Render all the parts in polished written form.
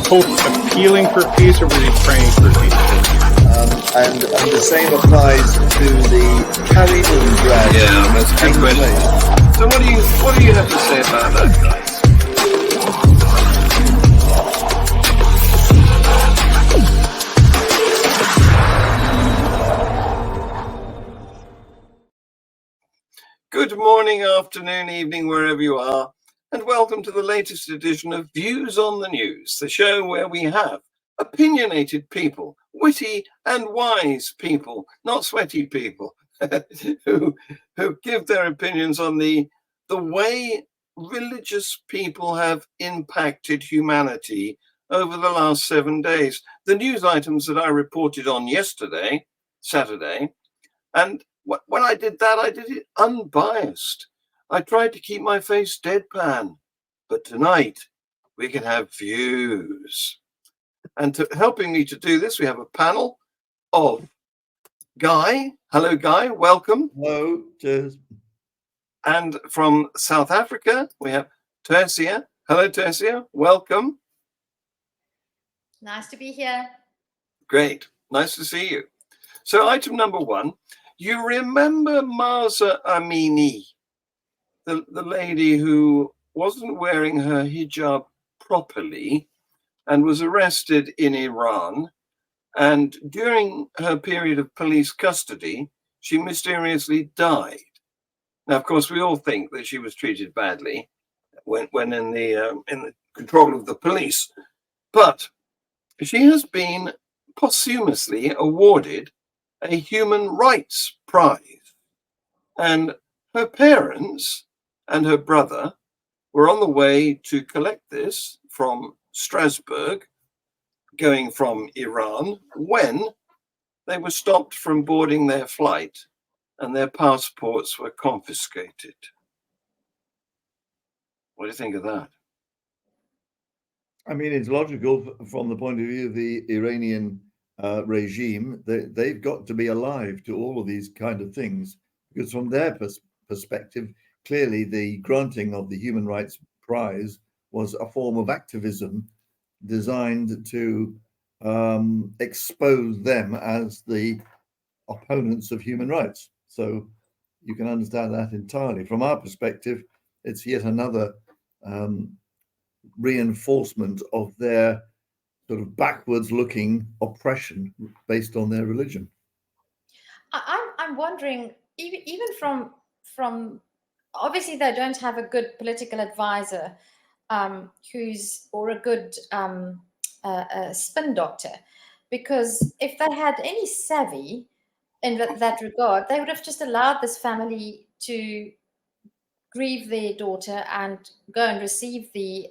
both appealing for peace, or was he praying for peace? And the same applies to the carry-on drag. Yeah, that's a good question. So what do you have to say about that, guys? Good morning, afternoon, evening, wherever you are, and welcome to the latest edition of Views on the News, the show where we have opinionated people, witty and wise people, not sweaty people, who give their opinions on the way religious people have impacted humanity over the last 7 days. The news items that I reported on yesterday, Saturday, and when I did that, I did it unbiased. I tried to keep my face deadpan. But tonight, we can have views. And helping me to do this, we have a panel of Guy. Hello, Guy. Welcome. Hello. Cheers. And from South Africa, we have Tersia. Hello, Tersia. Welcome. Nice to be here. Great. Nice to see you. So item number one. You remember Mahsa Amini, the lady who wasn't wearing her hijab properly and was arrested in Iran. And during her period of police custody, she mysteriously died. Now, of course, we all think that she was treated badly when in the control of the police. But she has been posthumously awarded a human rights prize, and her parents and her brother were on the way to collect this from Strasbourg, going from Iran, when they were stopped from boarding their flight and their passports were confiscated. What do you think of that? I mean, it's logical from the point of view of the Iranian regime. They've got to be alive to all of these kind of things, because from their perspective, clearly the granting of the Human Rights Prize was a form of activism designed to expose them as the opponents of human rights. So you can understand that entirely. From our perspective, it's yet another reinforcement of their sort of backwards-looking oppression based on their religion. I'm wondering, even from obviously they don't have a good political advisor or a good spin doctor, because if they had any savvy in that regard, they would have just allowed this family to grieve their daughter and go and receive the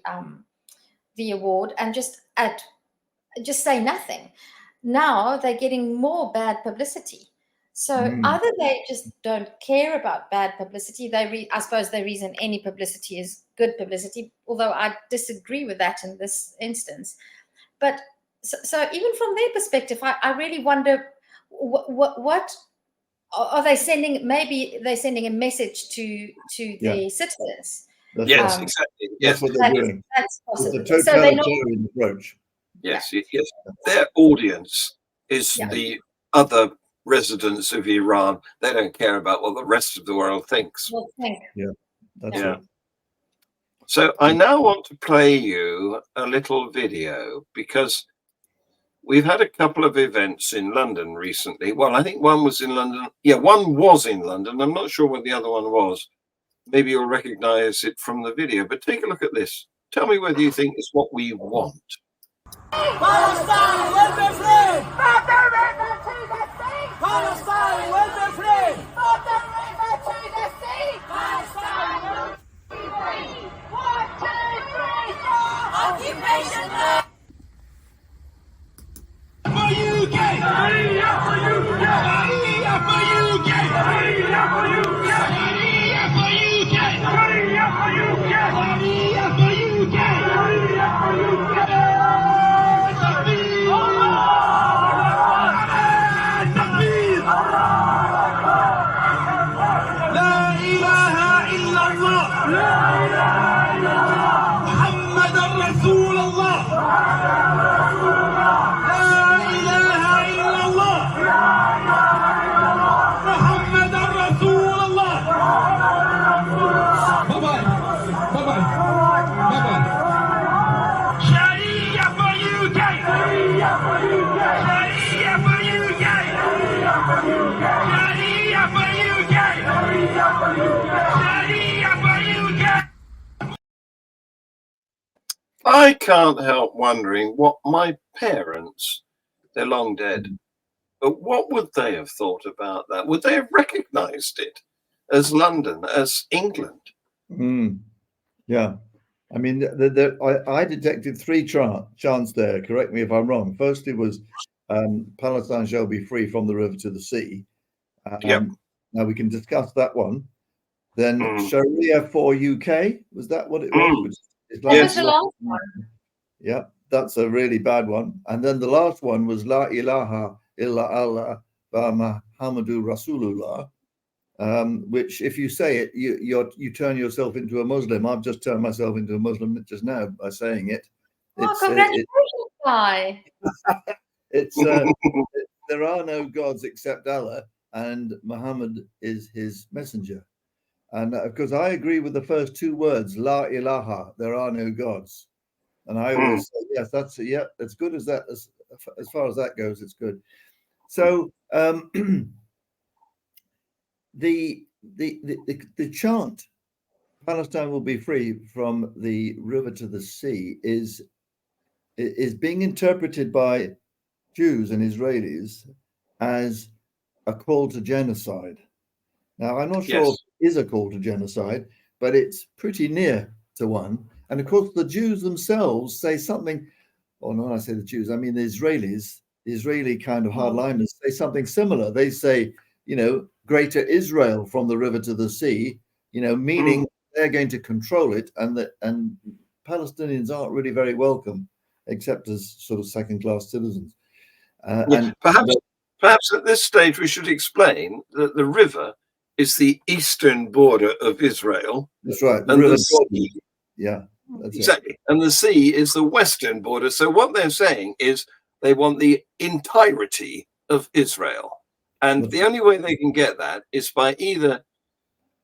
award and just say nothing. Now they're getting more bad publicity. So either they just don't care about bad publicity. I suppose the reason any publicity is good publicity, although I disagree with that in this instance. But so even from their perspective, I really wonder what are they sending? Maybe they're sending a message to their citizens. Yes, exactly. Yes, that's what they're doing. That's possible. It's a totalitarian approach. Yes. Their audience is the other residents of Iran. They don't care about what the rest of the world thinks. That's right. So I now want to play you a little video, because we've had a couple of events in London recently. Well, I think one was in London. Yeah, one was in London. I'm not sure what the other one was. Maybe you'll recognize it from the video, but take a look at this. Tell me whether you think it's what we want. Palestine will be free! Palestine will be free! Palestine will be free! 1, 2, 3, 4! Occupation! For UK! Sharia for UK! Sharia for UK! Sharia for UK! Sharia for UK! Sharia for UK! Sharia for UK! Sharia for UK! لا إله إلا الله محمد رسول رسول الله لا إله إلا الله محمد رسول الله. Bye bye. Bye bye. Bye bye. Sharia for UK. Sharia for UK. Sharia for UK. Sharia for UK. Sharia for UK. Sharia for UK. I can't help wondering what my parents, they're long dead, but what would they have thought about that? Would they have recognized it as London, as England? Yeah. I mean, I detected three chants there. Correct me if I'm wrong. First, it was Palestine shall be free from the river to the sea. Yep. Now we can discuss that one. Then Sharia for UK, was that what it was? Which is That was the last one. Yeah, that's a really bad one. And then the last one was La ilaha illa Allah wa Muhammadu Rasulullah, which if you say it, you turn yourself into a Muslim. I've just turned myself into a Muslim just now by saying it. Oh, congratulations, Guy. It's there are no gods except Allah, and Muhammad is his messenger. And of course, I agree with the first two words, La ilaha, there are no gods. And I always say, yes, that's as good as that, as far as that goes, it's good. So the chant, Palestine will be free from the river to the sea, is being interpreted by Jews and Israelis as a call to genocide. Now, I'm not sure it is a call to genocide, but it's pretty near to one. And of course, the Jews themselves say something, or no, I say the Jews, I mean the Israelis, the Israeli kind of hardliners say something similar. They say, greater Israel from the river to the sea, meaning they're going to control it, and Palestinians aren't really very welcome, except as sort of second-class citizens. And perhaps at this stage we should explain that the river is the eastern border of Israel. That's right. And the sea, exactly. It. And the sea is the western border. So what they're saying is they want the entirety of Israel. And the only way they can get that is by either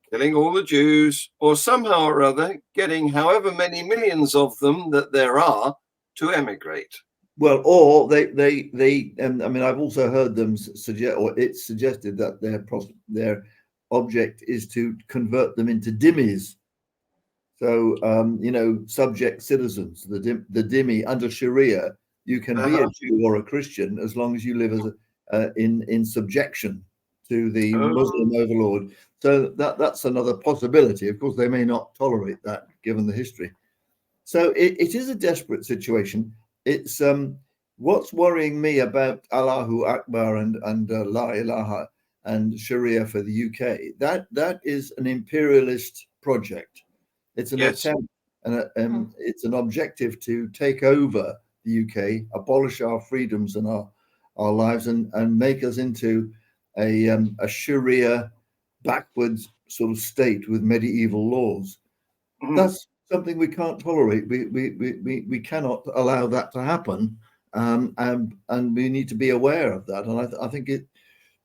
killing all the Jews or somehow or other getting however many millions of them that there are to emigrate. Well, or they I mean, I've also heard them suggest, or it's suggested that their object is to convert them into dhimmis. So, subject citizens, the dhimmi under Sharia, you can be a Jew or a Christian as long as you live as in subjection to the Muslim overlord. So that's another possibility. Of course, they may not tolerate that given the history. So it is a desperate situation. It's what's worrying me about Allahu Akbar and La ilaha and Sharia for the UK. That is an imperialist project. It's an attempt, and it's an objective to take over the UK, abolish our freedoms and our lives, and make us into a Sharia backwards sort of state with medieval laws. That's something we can't tolerate. We cannot allow that to happen, and we need to be aware of that. And I think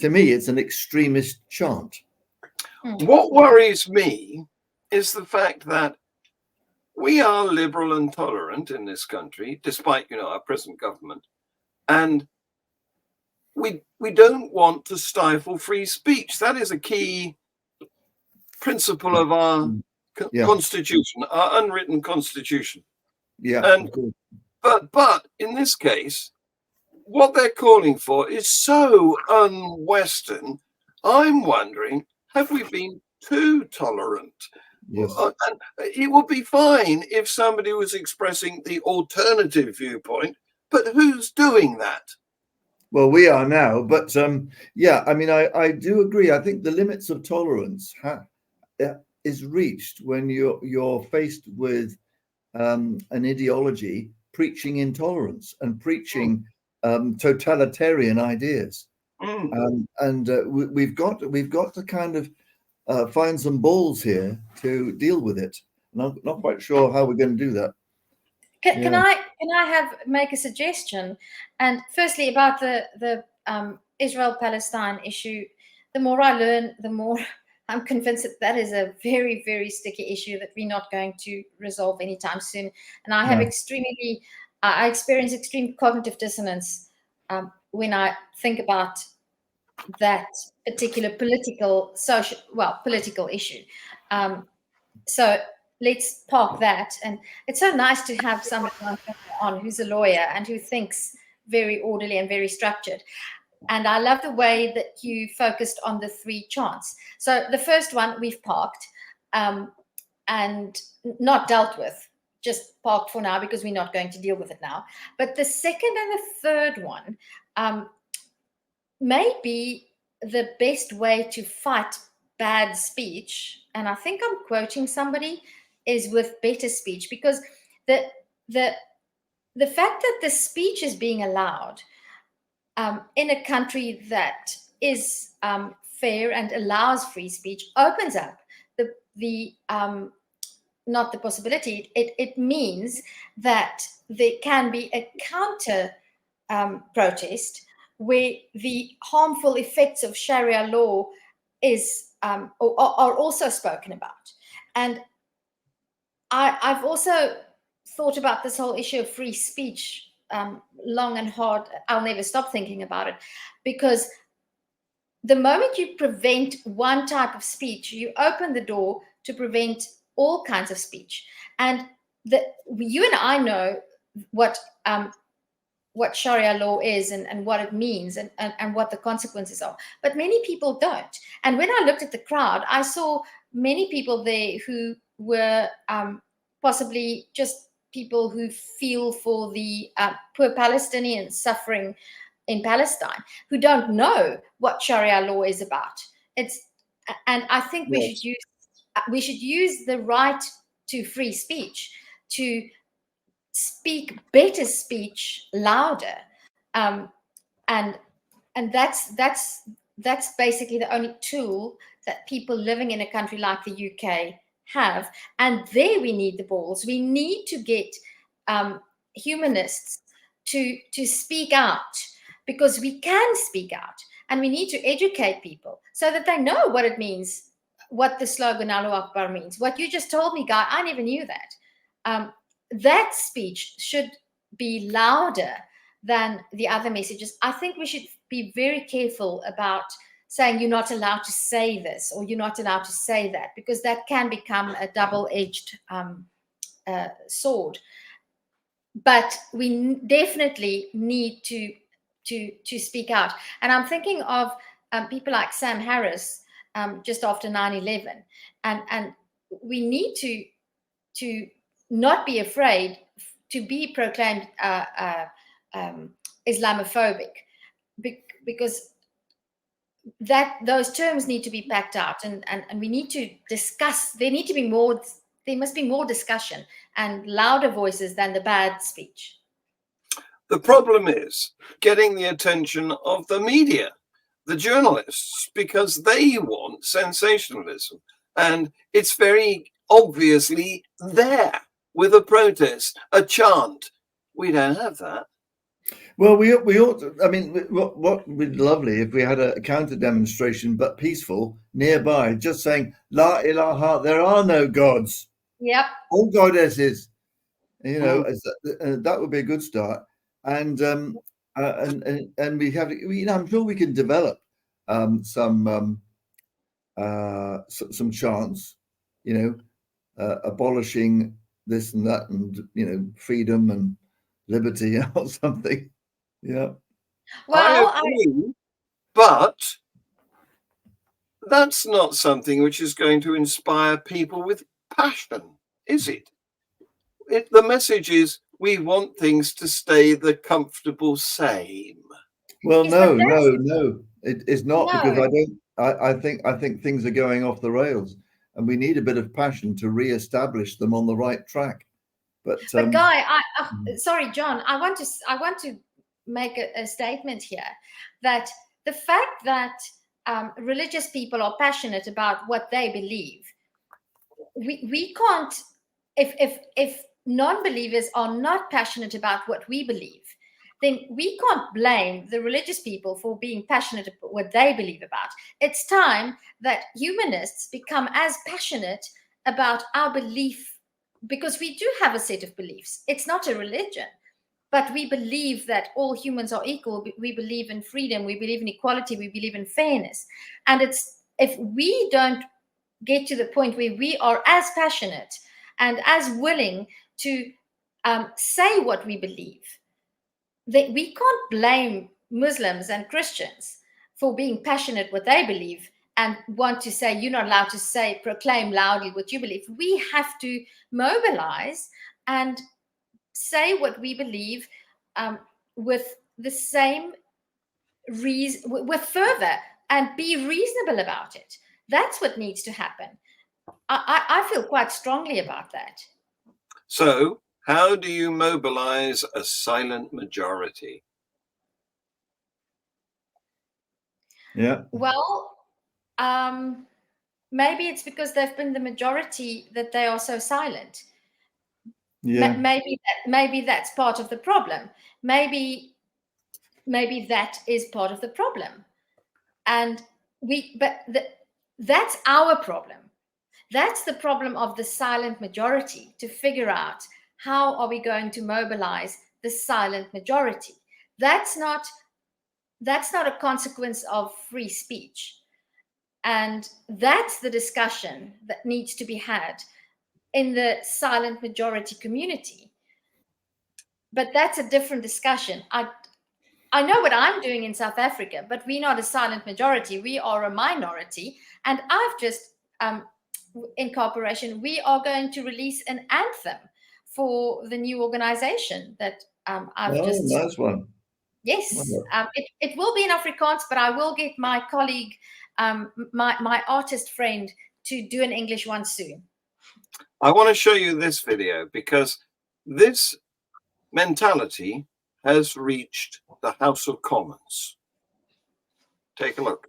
to me, it's an extremist chant. What worries me is the fact that we are liberal and tolerant in this country, despite our present government, and we don't want to stifle free speech. That is a key principle of our constitution, our unwritten constitution. But in this case, what they're calling for is so un-Western. I'm wondering, have we been too tolerant? Yes. And it would be fine if somebody was expressing the alternative viewpoint, but who's doing that? Well, we are now, but I mean, I do agree. I think the limits of tolerance is reached when you're faced with an ideology preaching intolerance and preaching totalitarian ideas, and we've got to kind of find some balls here to deal with it. And I'm not quite sure how we're going to do that. Can I make a suggestion? And firstly, about the Israel-Palestine issue, the more I learn, the more I'm convinced that is a very, very sticky issue that we're not going to resolve anytime soon. And I have I experience extreme cognitive dissonance when I think about that particular political issue. So let's park that. And it's so nice to have someone on who's a lawyer and who thinks very orderly and very structured. And I love the way that you focused on the 3 chants. So the first one we've parked and not dealt with, just parked for now because we're not going to deal with it now. But the second and the third one may be the best way to fight bad speech, and I think I'm quoting somebody, is with better speech, because the fact that the speech is being allowed in a country that is fair and allows free speech opens up the not the possibility, it means that there can be a counter protest where the harmful effects of Sharia law are also spoken about. And I've also thought about this whole issue of free speech long and hard. I'll never stop thinking about it, because the moment you prevent one type of speech, you open the door to prevent all kinds of speech. And you and I know what Sharia law is and what it means and what the consequences are. But many people don't. And when I looked at the crowd, I saw many people there who were possibly just people who feel for the poor Palestinians suffering in Palestine, who don't know what Sharia law is about. And I think we should use the right to free speech to speak better speech louder, and that's basically the only tool that people living in a country like the UK have. And there we need the balls. We need to get humanists to speak out, because we can speak out, and we need to educate people so that they know what it means, what the slogan Allahu Akbar means. What you just told me, Guy, I never knew that. That speech should be louder than the other messages. I think we should be very careful about saying you're not allowed to say this or you're not allowed to say that, because that can become a double-edged sword. But we definitely need to speak out. And I'm thinking of people like Sam Harris just after 9/11, and we need to not be afraid to be proclaimed Islamophobic, because those terms need to be packed out, and we need to discuss. There must be more discussion and louder voices than the bad speech. The problem is getting the attention of the media, the journalists, because they want sensationalism, and it's very obviously there with a protest, a chant. We don't have that. Well, we ought to, I mean, what would be lovely if we had a counter demonstration, but peaceful, nearby, just saying, La ilaha, there are no gods. Yep. All goddesses. You know, that would be a good start. And we have, I'm sure we can develop some chants, abolishing this and that, and freedom and liberty or something. Yeah. Well, I agree, but that's not something which is going to inspire people with passion, is it? The message is we want things to stay the comfortable same. Well, no, it's not, because I think things are going off the rails, and we need a bit of passion to re-establish them on the right track. But Guy, sorry, John, I want to make a statement here, that the fact that religious people are passionate about what they believe, we can't, if non-believers are not passionate about what we believe, then we can't blame the religious people for being passionate about what they believe about. It's time that humanists become as passionate about our belief, because we do have a set of beliefs. It's not a religion, but we believe that all humans are equal. We believe in freedom. We believe in equality. We believe in fairness. And it's, if we don't get to the point where we are as passionate and as willing to say what we believe, that we can't blame Muslims and Christians for being passionate what they believe and want to say, you're not allowed to say, proclaim loudly what you believe. We have to mobilize and say what we believe with the same reason, with fervor, and be reasonable about it. That's what needs to happen. I feel quite strongly about that. So, how do you mobilize a silent majority? Yeah. Well, maybe it's because they've been the majority that they are so silent. Yeah. Maybe that's part of the problem. Maybe that is part of the problem, and that's our problem. That's the problem of the silent majority, to figure out how are we going to mobilize the silent majority. That's not a consequence of free speech. And that's the discussion that needs to be had in the silent majority community. But that's a different discussion. I know what I'm doing in South Africa, but we're not a silent majority. We are a minority. And I've just, in cooperation, we are going to release an anthem for the new organization that I've just... Nice one. Yes, it will be in Afrikaans, but I will get my colleague, my artist friend, to do an English one soon. I want to show you this video because this mentality has reached the House of Commons. Take a look.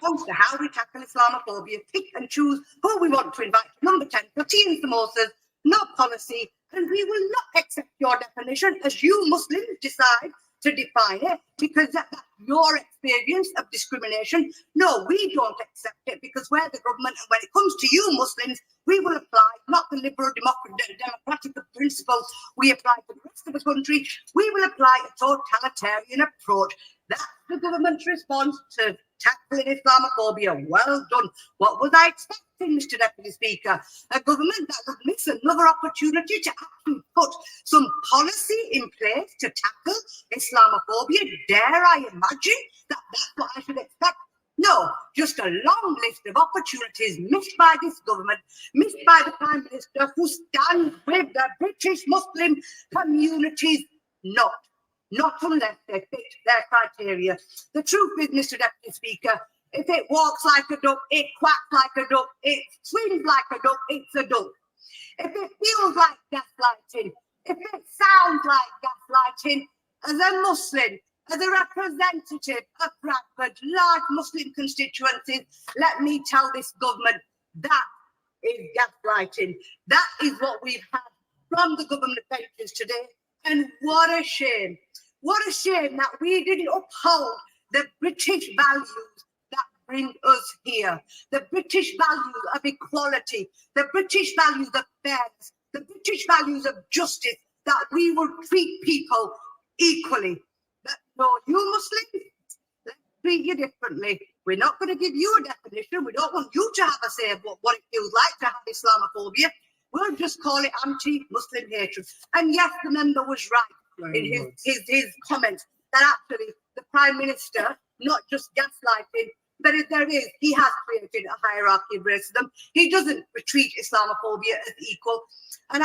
Comes to how we tackle Islamophobia, pick and choose who we want to invite to number 10 for tea and samosas, no policy, and we will not accept your definition as you Muslims decide to define it, because that's your experience of discrimination. No, we don't accept it, because we're the government, and when it comes to you Muslims, we will apply not the liberal democratic principles we apply to the rest of the country. We will apply a totalitarian approach. That's the government's response to tackling Islamophobia. Well done. What was I expecting, Mr. Deputy Speaker? A government that would miss another opportunity to actually put some policy in place to tackle Islamophobia. Dare I imagine that that's what I should expect? No, just a long list of opportunities missed by this government, missed by the Prime Minister, who stands with the British Muslim communities. Not unless they fit their criteria. The truth is, Mr. Deputy Speaker, if it walks like a duck, it quacks like a duck, it swims like a duck, it's a duck. If it feels like gaslighting, if it sounds like gaslighting, as a Muslim, as a representative of Bradford, large Muslim constituencies, let me tell this government that is gaslighting. That is what we've had from the government benches today. And what a shame. What a shame that we didn't uphold the British values that bring us here. The British values of equality, the British values of fairness, the British values of justice, that we will treat people equally. That, no, you Muslims, let's treat you differently. We're not going to give you a definition. We don't want you to have a say of what it feels like to have Islamophobia. We'll just call it anti-Muslim hatred. And yes, the member was right in his comments that actually the Prime Minister, not just gaslighting, but if there is, he has created a hierarchy of racism. He doesn't treat Islamophobia as equal. And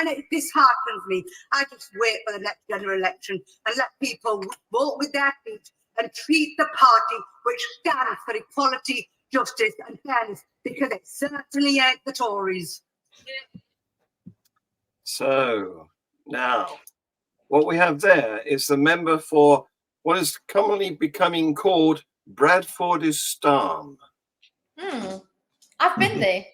it disheartens me. I just wait for the next general election and let people vote with their feet and treat the party which stands for equality, justice and fairness, because it certainly ain't the Tories. So now what we have there is the member for what is commonly becoming called Bradfordistan. I've been there.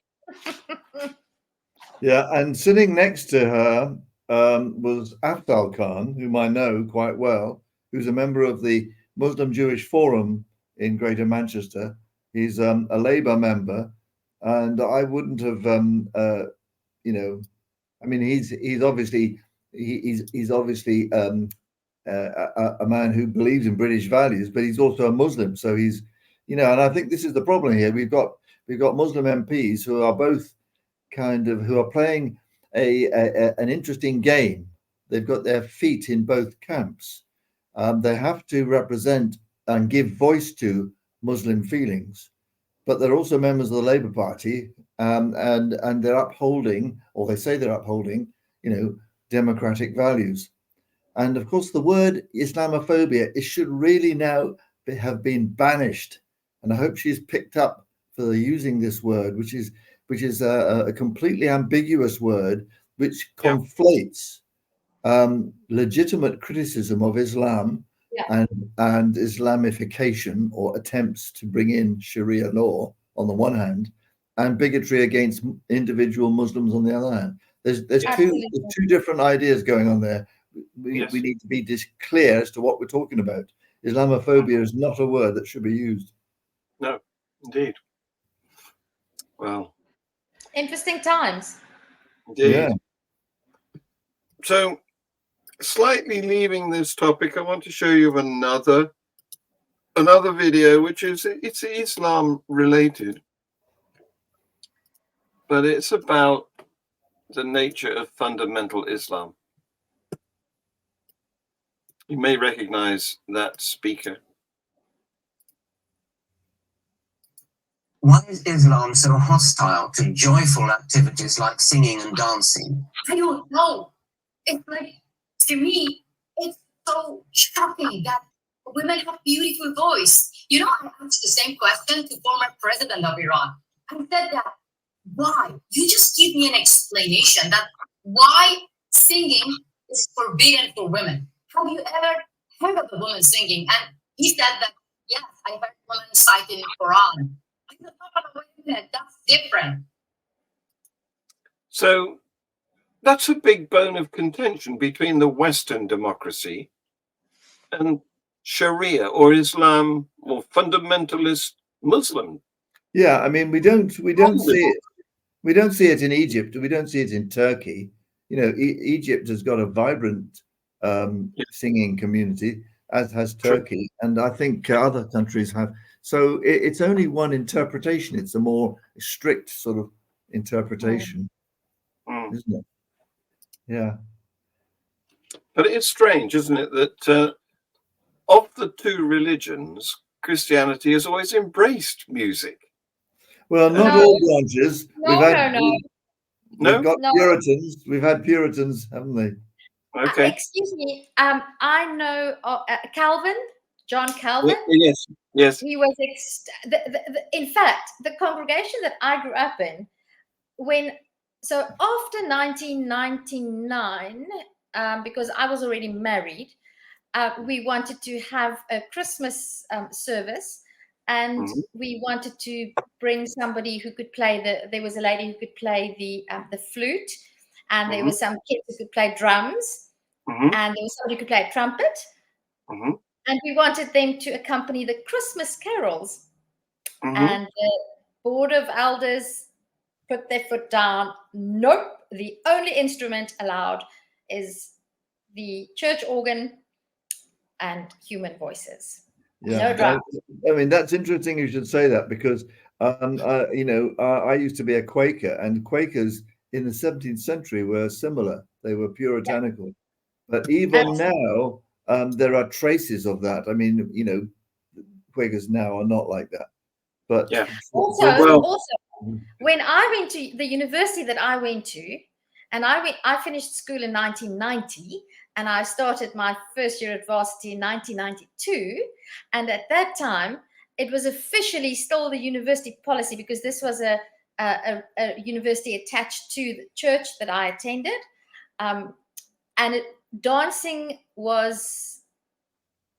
Yeah, and sitting next to her was Afdal Khan, whom I know quite well, who's a member of the Muslim Jewish Forum in Greater Manchester. He's a Labour member, and I wouldn't have, you know, I mean, he's obviously he's obviously a man who believes in British values, but he's also a Muslim. So he's, you know, and I think this is the problem here. We've got Muslim MPs who are both who are playing an interesting game. They've got their feet in both camps. They have to represent and give voice to Muslim feelings, but they're also members of the Labour Party, and they're upholding, or they say they're upholding, you know, democratic values. And of course, the word Islamophobia, it should really now have been banished. And I hope she's picked up for using this word, which is a completely ambiguous word, which conflates legitimate criticism of Islam and Islamification, or attempts to bring in Sharia law on the one hand, and bigotry against individual Muslims on the other hand. There's two different ideas going on there. We need to be clear as to what we're talking about. Islamophobia is not a word that should be used. No, indeed. Well, Interesting times. indeed. Yeah. So, slightly leaving this topic, I want to show you another video, which it's Islam related, but it's about the nature of fundamental Islam. You may recognize that speaker. Why is Islam so hostile to joyful activities like singing and dancing? I don't know. It's like, to me, it's so shocking that women have beautiful voice. You know, I asked the same question to former president of Iran. I said that, why? You just give me an explanation that why singing is forbidden for women. Have you ever heard of a woman singing? And he said that, yes, I heard women cite in the Quran. I said, no, wait a minute, that's different. So that's a big bone of contention between the Western democracy and Sharia or Islam or fundamentalist Muslim. Yeah, I mean, we don't see it. We don't see it in Egypt. We don't see it in Turkey. You know, Egypt has got a vibrant singing community, as has Turkey, and I think other countries have. So it's only one interpretation. It's a more strict sort of interpretation, isn't it? Yeah. But it's strange, isn't it, that of the two religions, Christianity has always embraced music. Well, not all branches. No. We've got Puritans. We've had Puritans, haven't they? Okay. Excuse me. I know Calvin, John Calvin. Yes. He was. In fact, the congregation that I grew up in, after 1999, because I was already married, we wanted to have a Christmas service. And we wanted to bring somebody who could play there was a lady who could play the flute, and there were some kids who could play drums, and there was somebody who could play a trumpet. And we wanted them to accompany the Christmas carols. And the board of elders put their foot down. Nope, the only instrument allowed is the church organ and human voices. Yeah, no drums. I mean, that's interesting you should say that, because you know, I used to be a Quaker, and Quakers in the 17th century were similar. They were puritanical, but even now there are traces of that. I mean, you know, Quakers now are not like that. But also, when I went to the university that I went to, and I finished school in 1990, and I started my first year at varsity in 1992. And at that time, it was officially still the university policy, because this was a university attached to the church that I attended. Dancing was,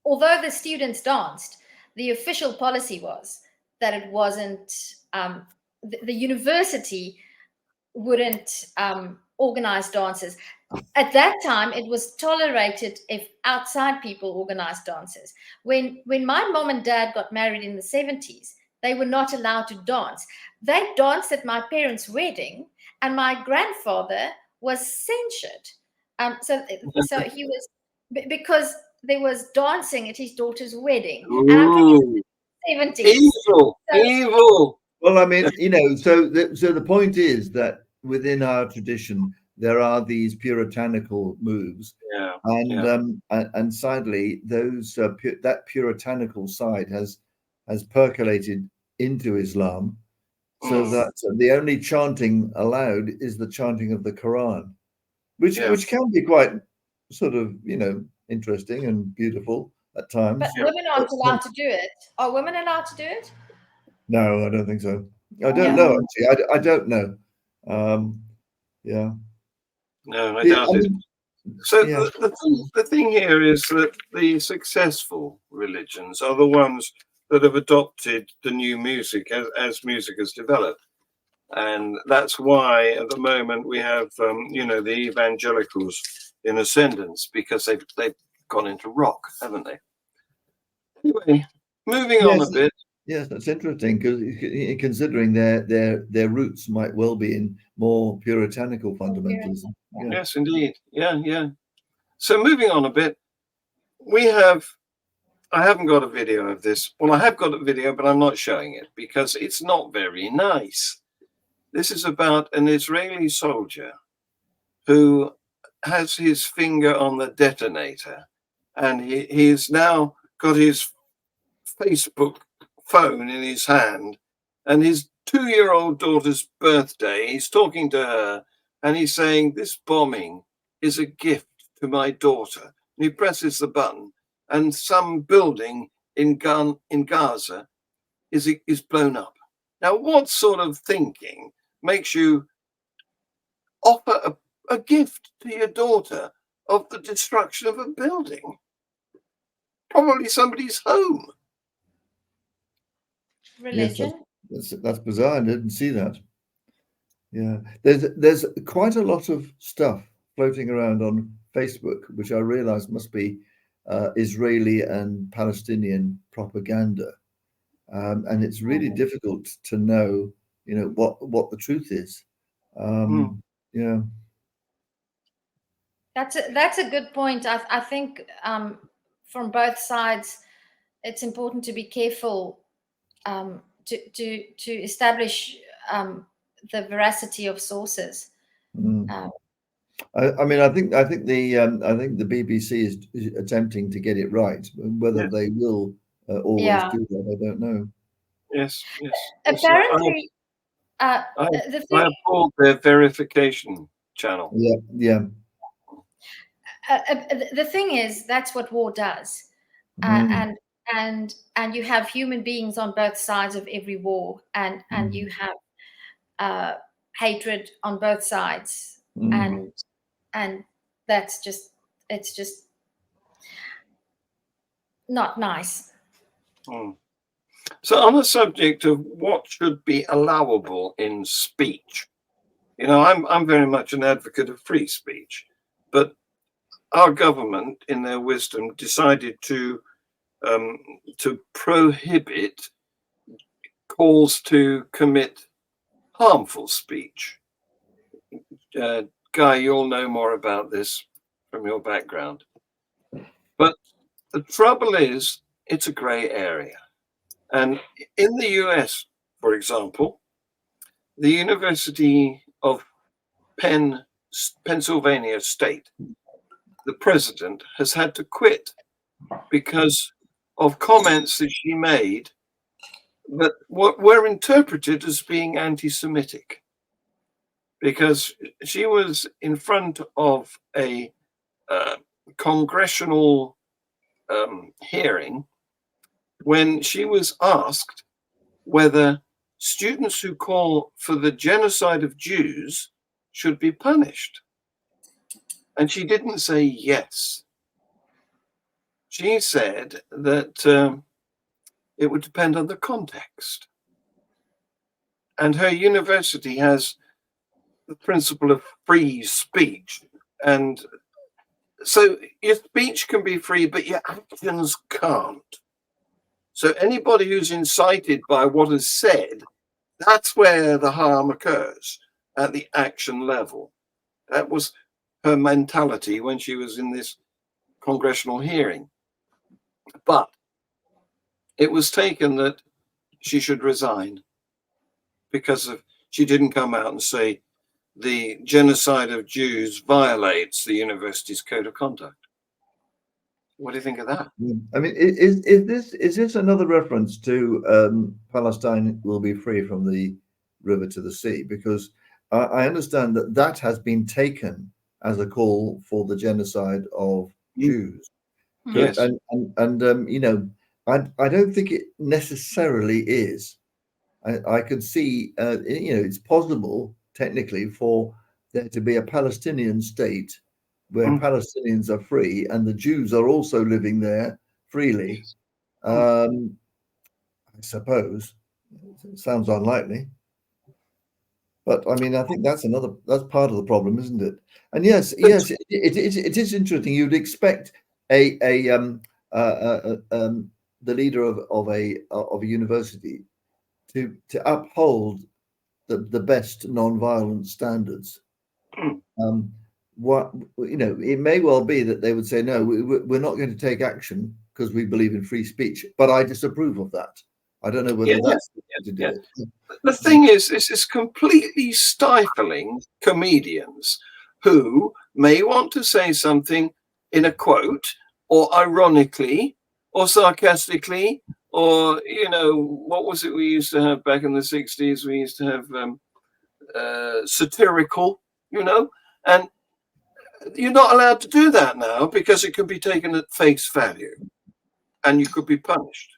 although the students danced, the official policy was that it wasn't, the university wouldn't organize dances. At that time, it was tolerated if outside people organized dances. When my mom and dad got married in the 70s, they were not allowed to dance. They danced at my parents' wedding, and my grandfather was censured. So he was, because there was dancing at his daughter's wedding, and I'm talking Ooh, 70s. evil, So- evil. Well, I mean, you know, so the point is that within our tradition there are these puritanical moves, Yeah, and sadly, those that puritanical side has percolated into Islam, so that the only chanting allowed is the chanting of the Quran, which Yeah. which can be quite sort of, you know, interesting and beautiful at times. But women aren't allowed to do it. Are women allowed to do it? No, I don't think so. I don't Yeah. know, actually. I don't know. Yeah. No, I Yeah, doubt I it. mean, So yeah. the thing here is that the successful religions are the ones that have adopted the new music as music has developed. And that's why at the moment we have, you know, the evangelicals in ascendance, because they've gone into rock, haven't they? Anyway, moving on a bit. Yes, that's interesting, because considering their roots might well be in more puritanical fundamentalism. Yeah. Yes, indeed. Yeah. So moving on a bit, I haven't got a video of this. Well, I have got a video, but I'm not showing it because it's not very nice. This is about an Israeli soldier who has his finger on the detonator, and he's now got his Facebook phone in his hand, and his 2-year-old daughter's birthday. He's talking to her, and he's saying, "This bombing is a gift to my daughter." And he presses the button, and some building in Gaza is blown up. Now, what sort of thinking makes you offer a gift to your daughter of the destruction of a building? Probably somebody's home. Religion. Yes, that's bizarre. I didn't see that. Yeah, there's quite a lot of stuff floating around on Facebook, which I realize must be Israeli and Palestinian propaganda, and it's really difficult to know, you know, what the truth is. Yeah. That's a good point. I think from both sides, it's important to be careful to establish the veracity of sources. I mean, I think the BBC is attempting to get it right. Whether they will always do that, I don't know. Yes. Apparently, I have called their verification channel. Yeah. The thing is, that's what war does, and you have human beings on both sides of every war, and you have hatred on both sides, and it's just not nice. So on the subject of what should be allowable in speech, you know, I'm very much an advocate of free speech, but our government, in their wisdom, decided to prohibit calls to commit harmful speech. Guy, you'll know more about this from your background. But the trouble is, it's a grey area. And in the US, for example, the University of Pennsylvania State, the president has had to quit because of comments that she made that were interpreted as being anti-Semitic, because she was in front of a congressional hearing when she was asked whether students who call for the genocide of Jews should be punished. And she didn't say yes. She said that it would depend on the context. And her university has the principle of free speech. And so your speech can be free, but your actions can't. So anybody who's incited by what is said, that's where the harm occurs, at the action level. That was her mentality when she was in this congressional hearing. But it was taken that she should resign because she didn't come out and say the genocide of Jews violates the university's code of conduct. What do you think of that? I mean, is this another reference to Palestine will be free from the river to the sea? Because I understand that has been taken as a call for the genocide of Jews. Yes. And you know, I don't think it necessarily is. I could see, you know, it's possible technically for there to be a Palestinian state where Palestinians are free and the Jews are also living there freely. I suppose it sounds unlikely, but I mean, I think that's part of the problem, isn't it? And yes, it is interesting. You'd expect the leader of a university to uphold the best non-violent standards. What, you know, it may well be that they would say, no, we're not going to take action because we believe in free speech, but I disapprove of that. I don't know whether that's to do it. The thing is, this is completely stifling comedians who may want to say something in a quote, or ironically, or sarcastically, or, you know, what was it we used to have back in the 60s? We used to have satirical, you know, and you're not allowed to do that now because it could be taken at face value and you could be punished.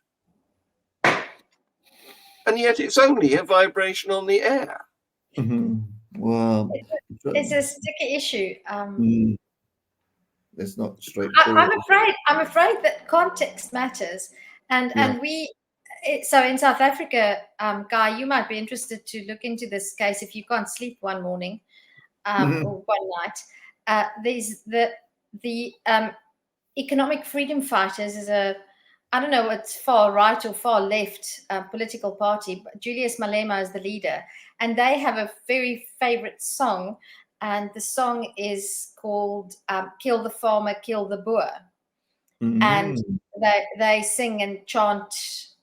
And yet it's only a vibration on the air. Well, it's a sticky issue. It's not straightforward. I'm afraid that context matters, and so in South Africa, Guy, you might be interested to look into this case if you can't sleep one morning or one night. There's the Economic Freedom Fighters is I don't know what's far right or far left political party, but Julius Malema is the leader, and they have a very favorite song, and the song is called "Kill the Farmer, Kill the Boer," and they sing and chant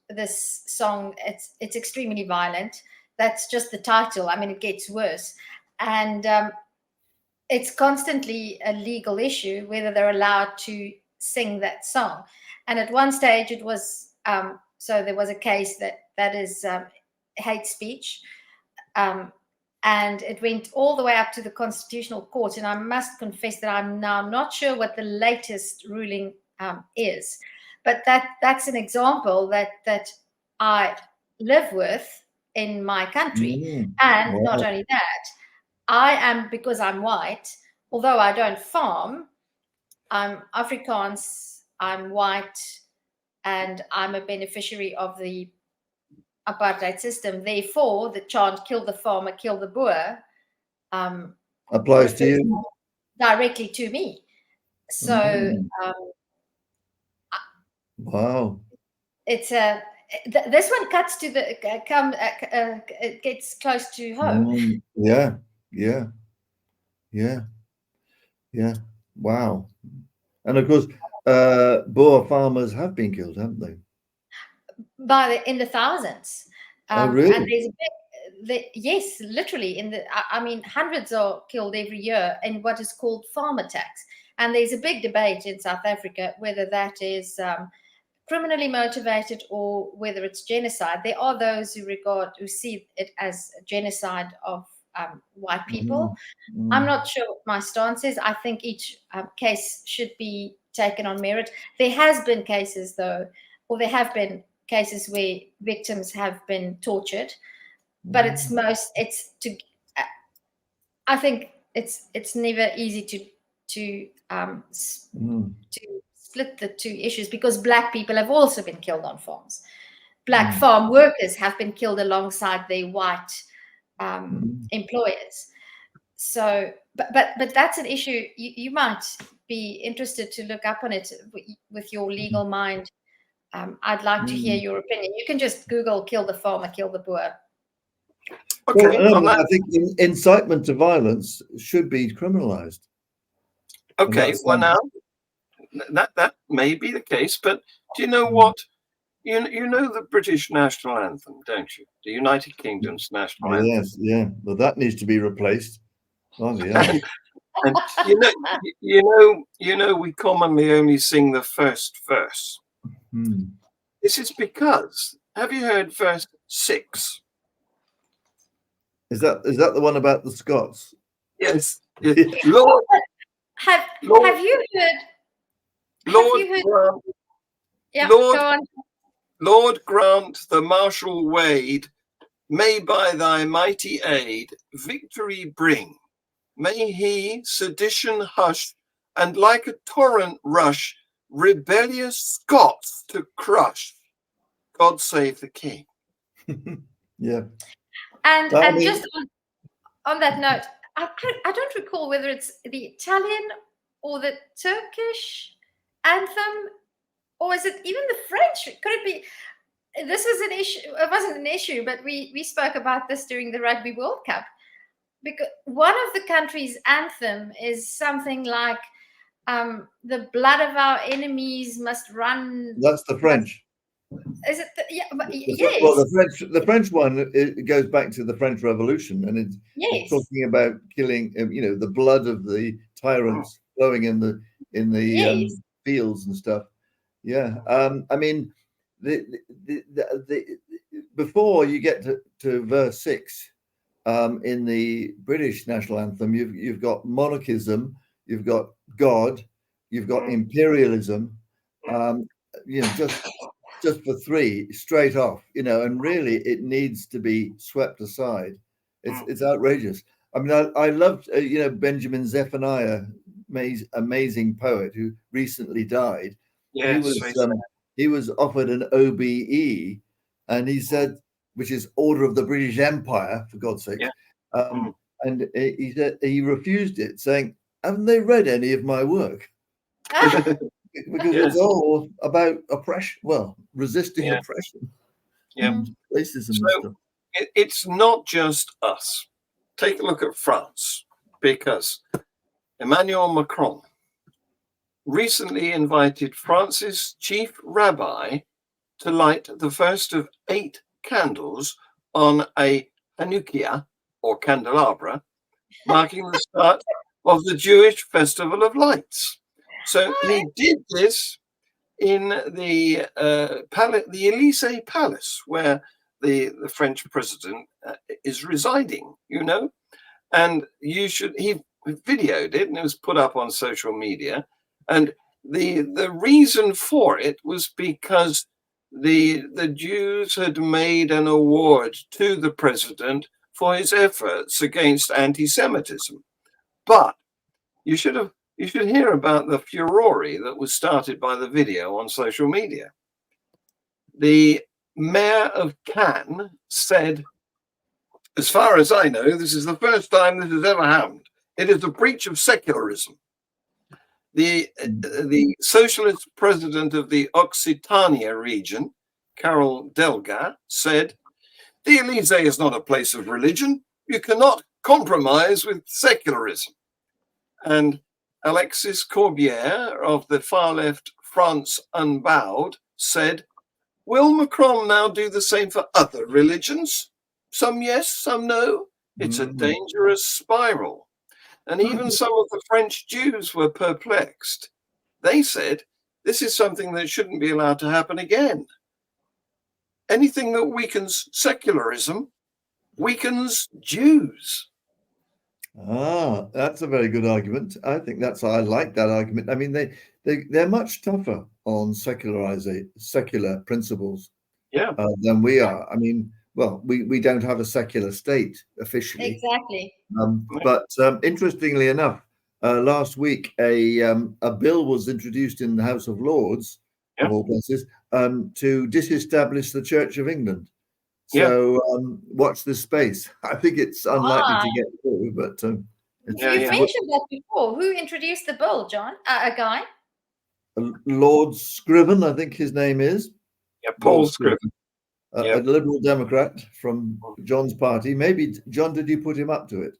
this song. It's extremely violent. That's just the title. I mean, it gets worse, and it's constantly a legal issue whether they're allowed to sing that song. And at one stage it was, so there was a case that is hate speech. And it went all the way up to the Constitutional Court. And I must confess that I'm now not sure what the latest ruling is. But that's an example that I live with in my country. And not only that, I am, because I'm white, although I don't farm, I'm Afrikaans, I'm white, and I'm a beneficiary of the apartheid system. Therefore, the chant "Kill the Farmer, Kill the Boer" applies to you directly to me. So, wow, it's this one cuts to the it gets close to home. Wow. And of course, Boer farmers have been killed, haven't they? In the thousands. Oh, really? And there's yes, literally I mean, hundreds are killed every year in what is called farm attacks. And there's a big debate in South Africa whether that is criminally motivated or whether it's genocide. There are those who see it as genocide of white people. I'm not sure what my stance is. I think each case should be taken on merit. There has been cases, though, or there have been cases where victims have been tortured, but I think it's never easy to split the two issues, because black people have also been killed on farms. Black farm workers have been killed alongside their white employers. So, but that's an issue. You might be interested to look up on it with your legal mind. I'd like to hear your opinion. You can just Google "kill the farmer, kill the boer." Okay, Well, on that, I think incitement to violence should be criminalized. okay. Well, now that may be the case, but do you know what? You know the British national anthem, don't you? The United Kingdom's national anthem. Yes, yeah. Well, that needs to be replaced. Oh, yeah. And you know, we commonly only sing the first verse. This is because, have you heard verse 6? Is that the one about the Scots? Yes. Lord, Have you heard? Lord, grant, yeah, Lord, go on. Lord grant the Marshal Wade, may by thy mighty aid victory bring. May he sedition hush, and like a torrent rush, rebellious Scots to crush. God save the King. Yeah. And I and mean- just on that note, I don't recall whether it's the Italian or the Turkish anthem, or is it even the French? Could it be? This is an issue. It wasn't an issue, but we spoke about this during the Rugby World Cup, because one of the country's anthem is something like the blood of our enemies must run. That's the French. Is it? Yeah, but, Well, yes. the French one, it goes back to the French Revolution, and it's Yes. talking about killing, the blood of the tyrants flowing in the Yes. fields and stuff. Yeah. I mean, the before you get to verse 6, in the British national anthem, you've got monarchism, you've got God, you've got imperialism, just for 3 straight off, and really it needs to be swept aside. It's outrageous. I mean, I loved, Benjamin Zephaniah, amazing poet who recently died. Yes, He was offered an OBE, and he said, which is Order of the British Empire, for God's sake. Yeah. And he said he refused it, saying, "Haven't they read any of my work?" Because it's all about oppression. Well, resisting oppression. Yeah. Racism and So stuff. it's not just us. Take a look at France, because Emmanuel Macron recently invited France's chief rabbi to light the first of 8 candles on a Hanukkah, or candelabra, marking the start of the Jewish Festival of Lights. So he did this in the Élysée Palace, where the French president is residing, and he videoed it, and it was put up on social media. And the reason for it was because the Jews had made an award to the president for his efforts against anti-Semitism. But you should hear about the furore that was started by the video on social media. The mayor of Cannes said, "As far as I know, this is the first time this has ever happened. It is a breach of secularism." The socialist president of the Occitania region, Carol Delga, said, "The Élysée is not a place of religion. You cannot compromise with secularism." And Alexis Corbière of the far left France Unbowed said, "Will Macron now do the same for other religions? Some yes, some no. It's a dangerous spiral." And even some of the French Jews were perplexed. They said, "This is something that shouldn't be allowed to happen again. Anything that weakens secularism weakens Jews." That's a very good argument. I like that argument. I mean, they're much tougher on secular principles than we are. I mean, well, we don't have a secular state officially. Exactly. But interestingly enough, last week a bill was introduced in the House of Lords, of all places, to disestablish the Church of England. So watch this space. I think it's unlikely to get through, but It's, Yeah, You've yeah. mentioned that before. Who introduced the bill, John? A guy? Lord Scriven, I think his name is. Yeah, Paul Scriven. A Liberal Democrat from John's party. Maybe, John, did you put him up to it?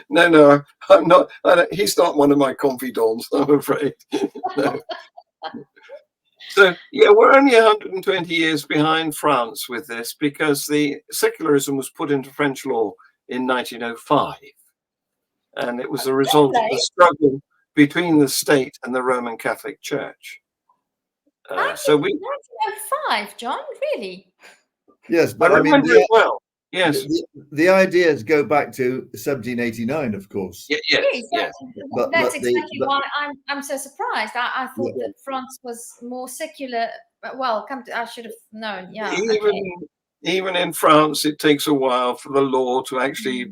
No, I'm not. He's not one of my confidants, I'm afraid. No. So, yeah, we're only 120 years behind France with this because the secularism was put into French law in 1905. And it was a result of the struggle between the state and the Roman Catholic Church. So we 1905, John, really? Yes, I but I mean, remember it well. Yes. the ideas go back to 1789, of course. Yes. But That's exactly why I'm so surprised. I thought that France was more secular. Well, I should have known. Yeah. Even in France, it takes a while for the law to actually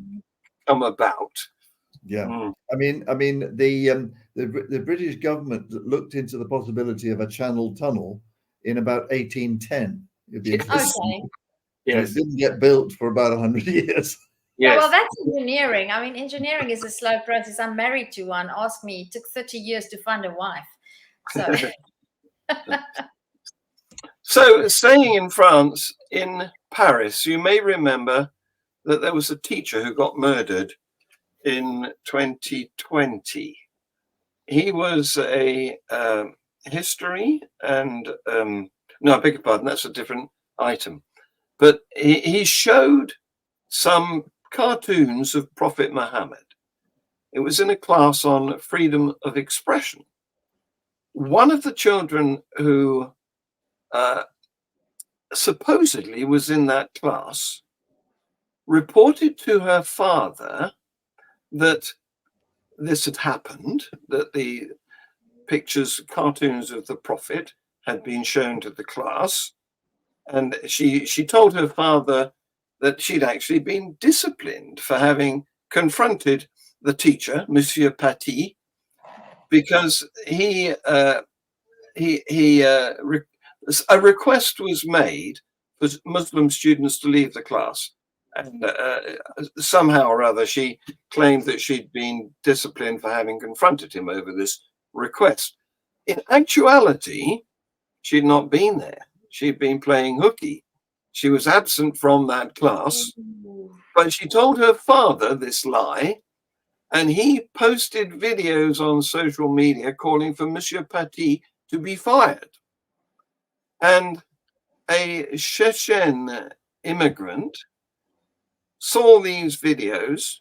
come about. Yeah. I mean, the British government looked into the possibility of a Channel tunnel in about 1810. It'd be interesting. Okay. Yes. And it didn't get built for about 100 years. Yeah, well, that's engineering. I mean, engineering is a slow process. I'm married to one. Ask me. It took 30 years to find a wife. So, So staying in France, in Paris, you may remember that there was a teacher who got murdered in 2020. He was a history and no, I beg your pardon, that's a different item. But he showed some cartoons of Prophet Muhammad. It was in a class on freedom of expression. One of the children who supposedly was in that class reported to her father that this had happened, that the pictures, cartoons of the Prophet had been shown to the class. And she told her father that she'd actually been disciplined for having confronted the teacher, Monsieur Paty, because a request was made for Muslim students to leave the class. And somehow or other, she claimed that she'd been disciplined for having confronted him over this request. In actuality, she'd not been there. She'd been playing hooky. She was absent from that class, but she told her father this lie, and he posted videos on social media calling for Monsieur Paty to be fired. And a Chechen immigrant saw these videos,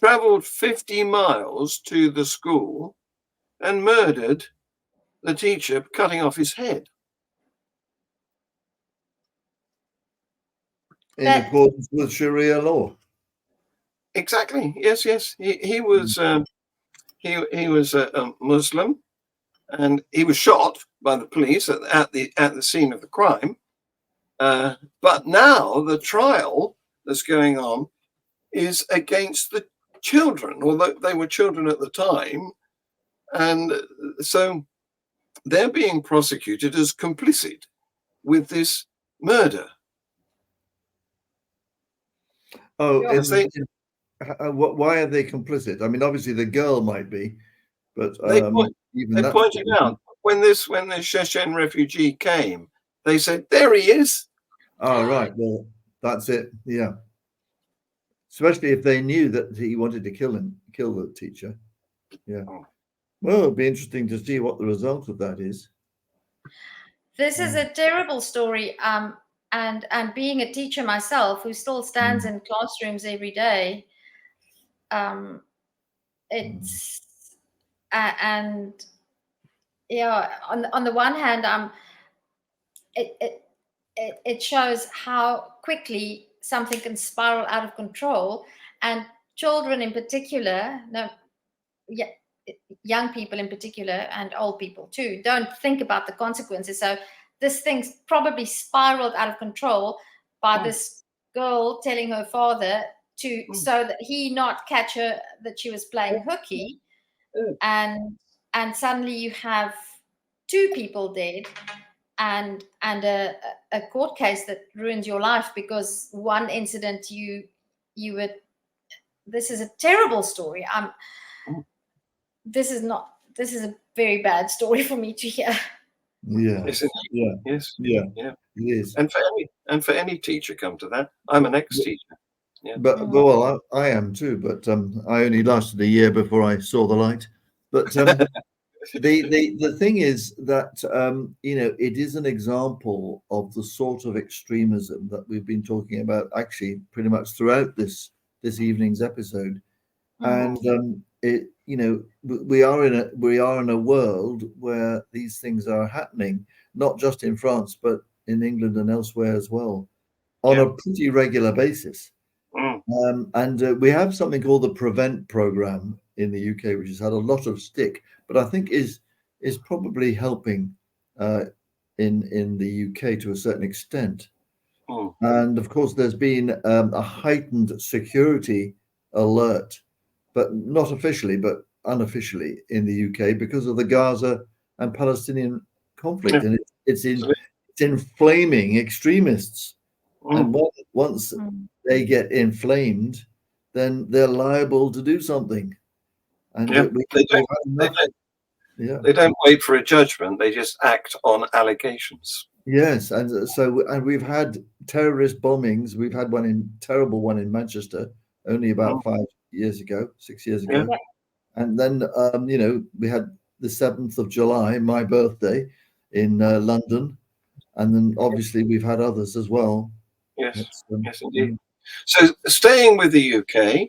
traveled 50 miles to the school, and murdered the teacher, cutting off his head. In accordance with Sharia law. Exactly. Yes. He was he was a Muslim, and he was shot by the police at the scene of the crime. But now the trial that's going on is against the children, although they were children at the time, and so they're being prosecuted as complicit with this murder. Oh, Yeah, why are they complicit? I mean, obviously the girl might be, but they even pointed out when the Chechen refugee came, they said, "There he is." Oh, right. Well, that's it. Yeah. Especially if they knew that he wanted to kill the teacher. Yeah. Well, it'll be interesting to see what the result of that is. this is a terrible story. And being a teacher myself, who still stands in classrooms every day, it's and yeah. On the one hand, it shows how quickly something can spiral out of control, and children in particular, young people in particular, and old people too, don't think about the consequences. So this thing's probably spiraled out of control by this girl telling her father so that he not catch her that she was playing hooky, and suddenly you have 2 people dead, and a court case that ruins your life because one incident you were this is a terrible story. This is a very bad story for me to hear. Yeah. Yes, indeed. Yeah. Yes. Yeah. Yeah. It is. And for any teacher come to that. I'm an ex-teacher. Yeah. But well, I am too. But I only lasted a year before I saw the light. But the thing is that it is an example of the sort of extremism that we've been talking about actually pretty much throughout this evening's episode. And we are in a world where these things are happening, not just in France, but in England and elsewhere as well, on a pretty regular basis. And we have something called the Prevent program in the UK, which has had a lot of stick, but I think is probably helping in the UK to a certain extent. And of course, there's been a heightened security alert, but not officially, but unofficially in the UK because of the Gaza and Palestinian conflict, and it's inflaming extremists. And once they get inflamed, then they're liable to do something. And they don't wait for a judgment; they just act on allegations. Yes, and we've had terrorist bombings. We've had terrible one in Manchester only about 6 years ago, and then we had the 7th of July, my birthday, in London, and then obviously we've had others as well. Yes, yes, indeed. So staying with the UK,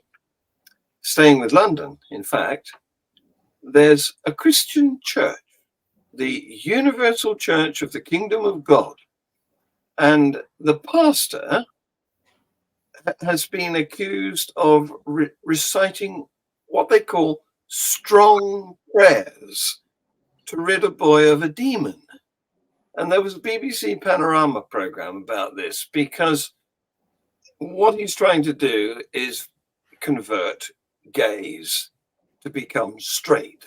staying with London, in fact, there's a Christian church, the Universal Church of the Kingdom of God, and the pastor has been accused of reciting what they call strong prayers to rid a boy of a demon. And there was a BBC Panorama program about this because what he's trying to do is convert gays to become straight.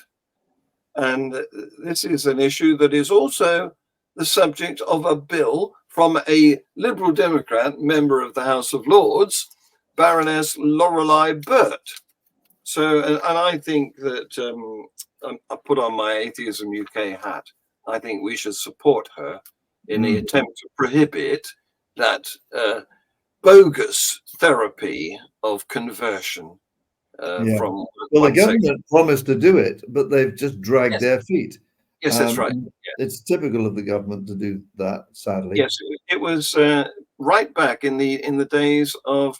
And this is an issue that is also the subject of a bill from a Liberal Democrat member of the House of Lords, Baroness Lorelei Burt. So, and I think that I put on my Atheism UK hat. I think we should support her in the attempt to prohibit that bogus therapy of conversion from. Well, the government promised to do it, but they've just dragged their feet. Yes, that's right. It's typical of the government to do that, sadly. Yes, it was right back in the days of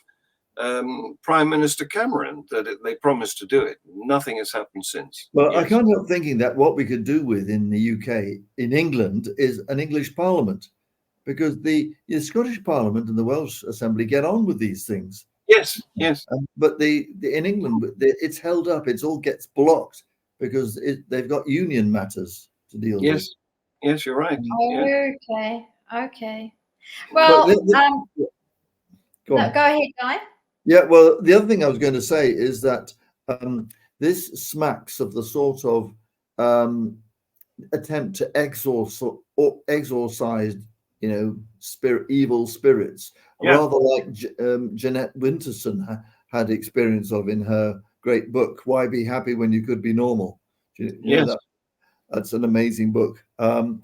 Prime Minister Cameron that they promised to do it. Nothing has happened since. Well, I can't help thinking that what we could do with in the UK, in England, is an English Parliament, because the Scottish Parliament and the Welsh Assembly get on with these things. Yes, yes. But in England, it's held up. It all gets blocked because they've got union matters to deal with. Yes, you're right. Okay. Well, go ahead, Guy. Yeah, well, the other thing I was going to say is that this smacks of the sort of attempt to exorcise, evil spirits, rather like Jeanette Winterson had experience of in her great book, Why Be Happy When You Could Be Normal? That's an amazing book. And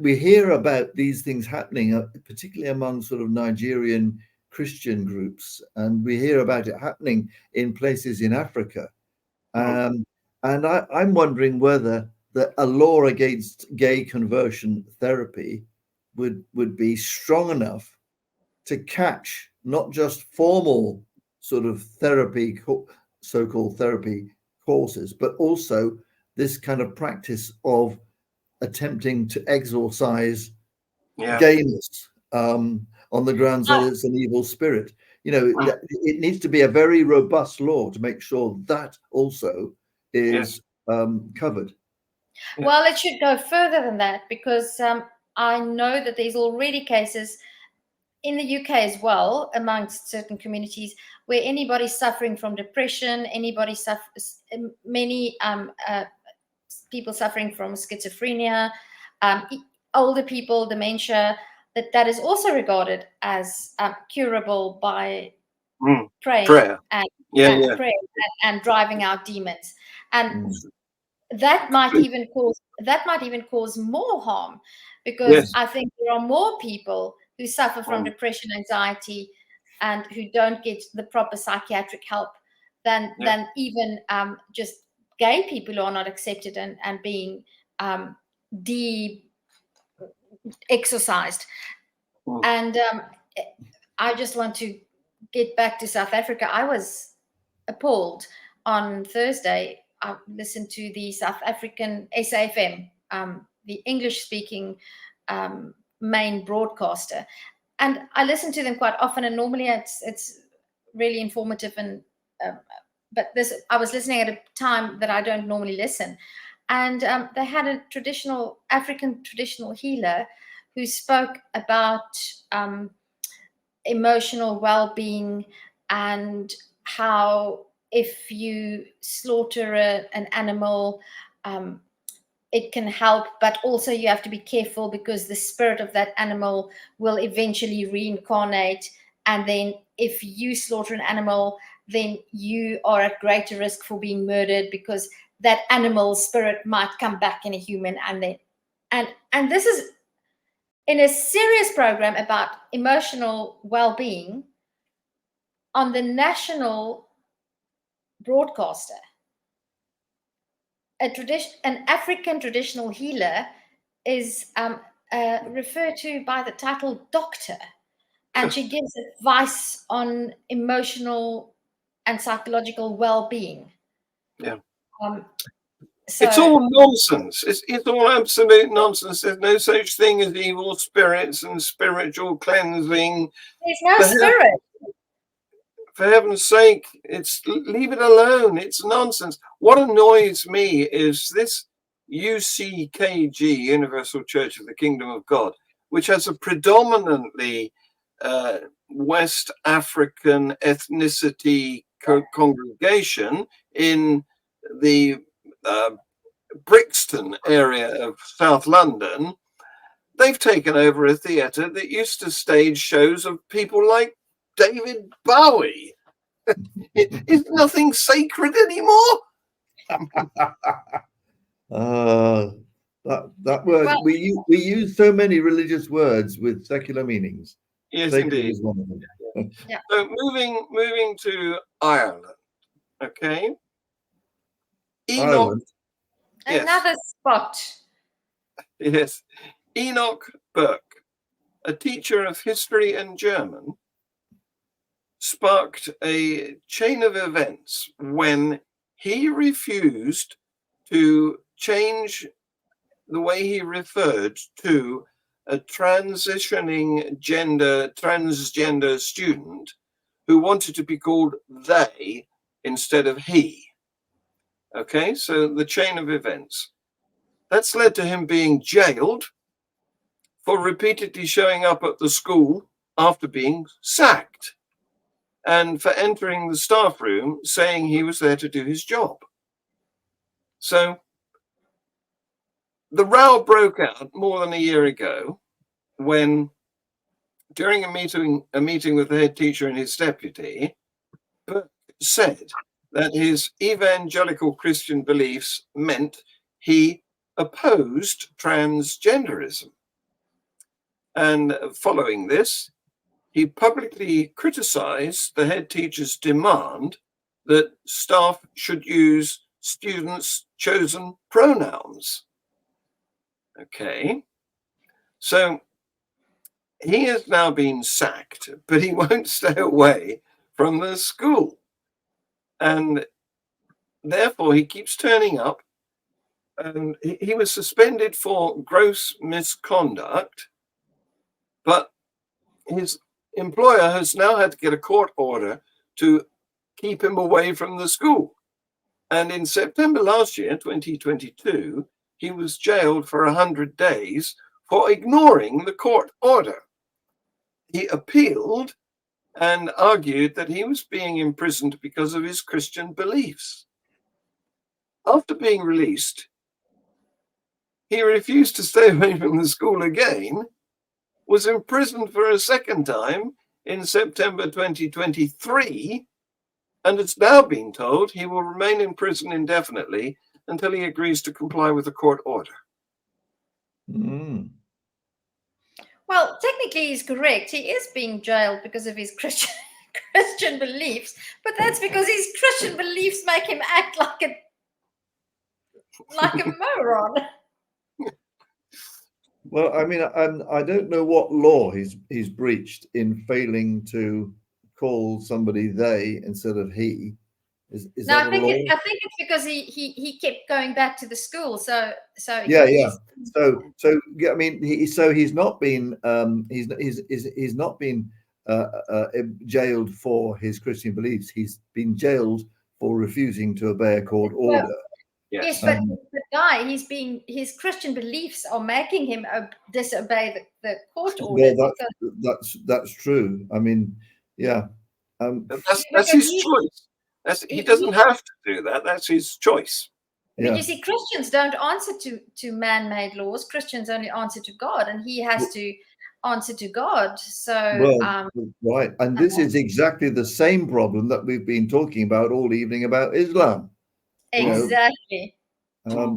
we hear about these things happening, particularly among sort of Nigerian Christian groups, and we hear about it happening in places in Africa. And I'm wondering whether a law against gay conversion therapy would be strong enough to catch not just formal sort of therapy, so-called therapy courses, but also this kind of practice of attempting to exorcise gayness on the grounds that it's an evil spirit. It needs to be a very robust law to make sure that also is covered. Well, it should go further than that, because I know that there's already cases in the UK as well, amongst certain communities, where anybody suffering from depression, many people suffering from schizophrenia, older people, dementia, that is also regarded as curable by praying Prayer. and, Yeah, and yeah. prayer and driving out demons, and Mm. that might even cause more harm, because Yes. I think there are more people who suffer from depression, anxiety, and who don't get the proper psychiatric help than even just gay people who are not accepted and being de-exorcised. And I just want to get back to South Africa. I was appalled on Thursday. I listened to the South African SAFM, the English-speaking main broadcaster, and I listen to them quite often. And normally, it's really informative. And but I was listening at a time that I don't normally listen, and they had a African traditional healer who spoke about emotional well-being, and how if you slaughter an animal, it can help, but also you have to be careful because the spirit of that animal will eventually reincarnate, and then if you slaughter an animal, then you are at greater risk for being murdered, because that animal spirit might come back in a human. And this is in a serious program about emotional well-being on the national broadcaster. An African traditional healer is referred to by the title doctor, and she gives advice on emotional and psychological well-being. Yeah. So it's all nonsense. It's all absolute nonsense. There's no such thing as evil spirits and spiritual cleansing. there's no spirit. For heaven's sake, leave it alone. It's nonsense. What annoys me is this UCKG, Universal Church of the Kingdom of God, which has a predominantly West African ethnicity congregation in the Brixton area of South London. They've taken over a theatre that used to stage shows of people like David Bowie. Is nothing sacred anymore? That word, Well, we use so many religious words with secular meanings. Yes, Sacred indeed. is one of them. Yeah. So moving to Ireland, okay. Enoch, Ireland. yes, another spot. yes. Enoch Burke, a teacher of history and German, sparked a chain of events when he refused to change the way he referred to a transgender student who wanted to be called they instead of he. Okay, so the chain of events. That's led to him being jailed for repeatedly showing up at the school after being sacked, and for entering the staff room saying he was there to do his job. So the row broke out more than a year ago when, during a meeting with the head teacher and his deputy, Burke said that his evangelical Christian beliefs meant he opposed transgenderism. And following this, he publicly criticized the head teacher's demand that staff should use students' chosen pronouns. Okay, so he has now been sacked, but he won't stay away from the school. And therefore, he keeps turning up. And he was suspended for gross misconduct, but his employer has now had to get a court order to keep him away from the school. And in September last year, 2022, he was jailed for 100 days for ignoring the court order. He appealed and argued that he was being imprisoned because of his Christian beliefs. After being released, he refused to stay away from the school again, was imprisoned for a second time, in September 2023, and it's now been told he will remain in prison indefinitely until he agrees to comply with the court order. Mm. Well, technically he's correct. He is being jailed because of his Christian beliefs, but that's because his Christian beliefs make him act like a moron. Well, I mean, I don't know what law he's breached in failing to call somebody they instead of he. Is No, that I a think law? I think it's because he kept going back to the school. So Yeah. I mean, he's not been he's not been jailed for his Christian beliefs. He's been jailed for refusing to obey a court order. Yes, but the guy, his Christian beliefs are making him disobey the court order. Well, that's true. I mean, yeah. That's his choice. He doesn't have to do that. That's his choice. But you see, Christians don't answer to man-made laws. Christians only answer to God, and he has to answer to God. So, right. And this is exactly the same problem that we've been talking about all evening about Islam. Exactly.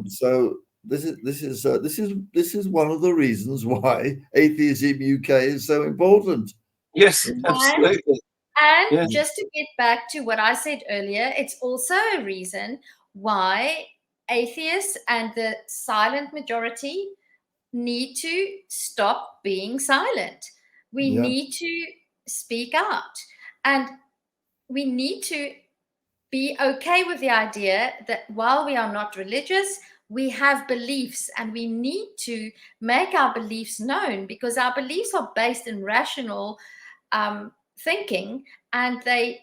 So this is one of the reasons why atheism UK is so important. Yes, absolutely. And just to get back to what I said earlier, it's also a reason why atheists and the silent majority need to stop being silent. We need to speak out, and we need to be okay with the idea that while we are not religious, we have beliefs, and we need to make our beliefs known, because our beliefs are based in rational thinking, and they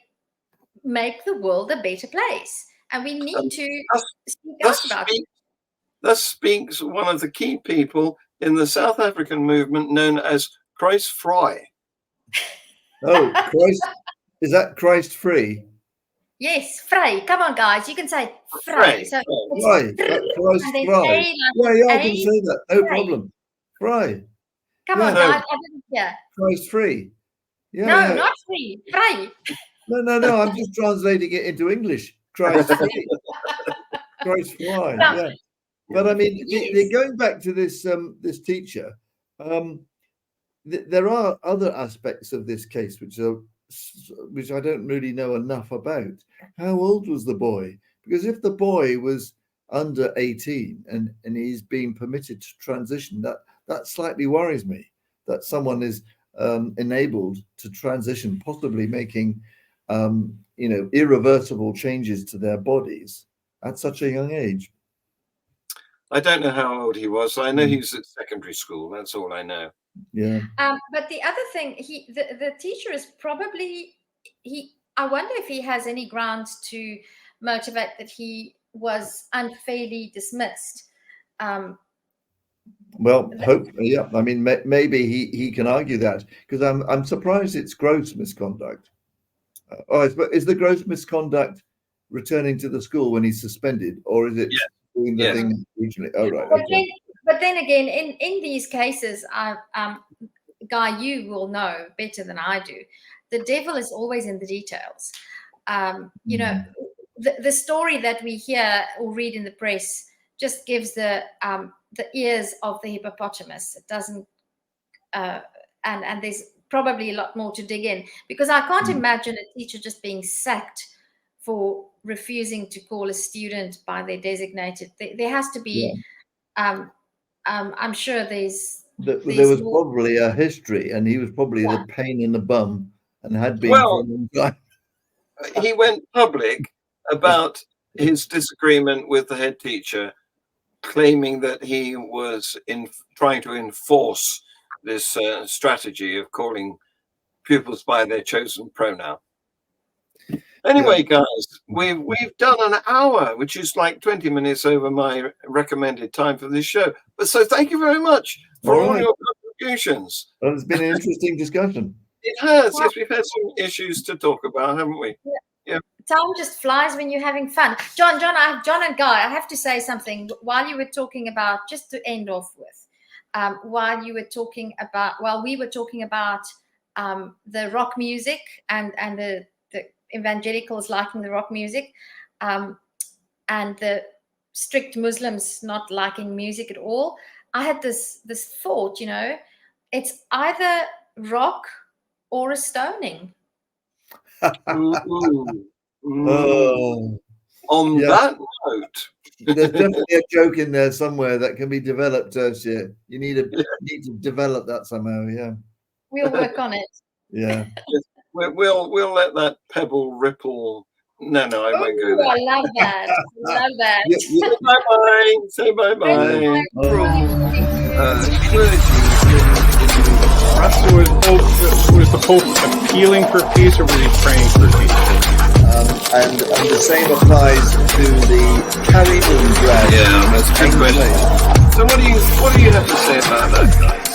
make the world a better place, and we need to speak out about it. Thus speaks one of the key people in the South African movement known as Christ Fry. Oh, Christ! Is that Christ free? Yes, Frey. Come on, guys, you can say Frey. So Fry. Christ Fry. Yeah, I can say that. No problem. Fry. Come on, guys. I didn't hear. Christ free. Yeah. No, not free. Frey. No. I'm just translating it into English. Christ free. Christ fly. Yeah. But I mean, going back to this this teacher, there are other aspects of this case which I don't really know enough about. How old was the boy? Because if the boy was under 18 and he's being permitted to transition, that slightly worries me. That someone is enabled to transition, possibly making irreversible changes to their bodies at such a young age. I don't know how old he was. I know he was at secondary school. That's all I know. Yeah. But the other thing, the teacher is probably I wonder if he has any grounds to motivate that he was unfairly dismissed. Well, yeah. I mean, maybe he can argue that, because I'm surprised it's gross misconduct. Is the gross misconduct returning to the school when he's suspended, or is it doing the thing originally? Oh, right. But then again, in these cases, Guy, you will know better than I do. The devil is always in the details. You know, the story that we hear or read in the press just gives the ears of the hippopotamus. It doesn't, and there's probably a lot more to dig in, because I can't imagine a teacher just being sacked for refusing to call a student by their designated. There has to be. I'm sure there was probably a history, and he was probably the pain in the bum, and had been for a long time. He went public about his disagreement with the head teacher, claiming that he was trying to enforce this strategy of calling pupils by their chosen pronoun. Anyway, guys, we've done an hour, which is like 20 minutes over my recommended time for this show. But so thank you very much for all your contributions. Well, it's been an interesting discussion. It has. Yes, we've had some issues to talk about, haven't we? Yeah. Time just flies when you're having fun. John and Guy, I have to say something while you were talking about, just to end off with, while we were talking about the rock music and the evangelicals liking the rock music, and the strict Muslims not liking music at all. I had this thought, you know, it's either rock or a stoning. Oh, On yeah. that note, There's definitely a joke in there somewhere that can be developed, Tersia. You need to develop that somehow. Yeah. We'll work on it. Yeah. we'll let that pebble ripple. No, I won't go there. I love that. Love that. Yeah. Bye bye. Say bye bye. Was the Pope appealing for peace, or was he praying for peace? And the same applies to the carry on drag. Yeah, that's a good question. So what do you have to say about that, guys?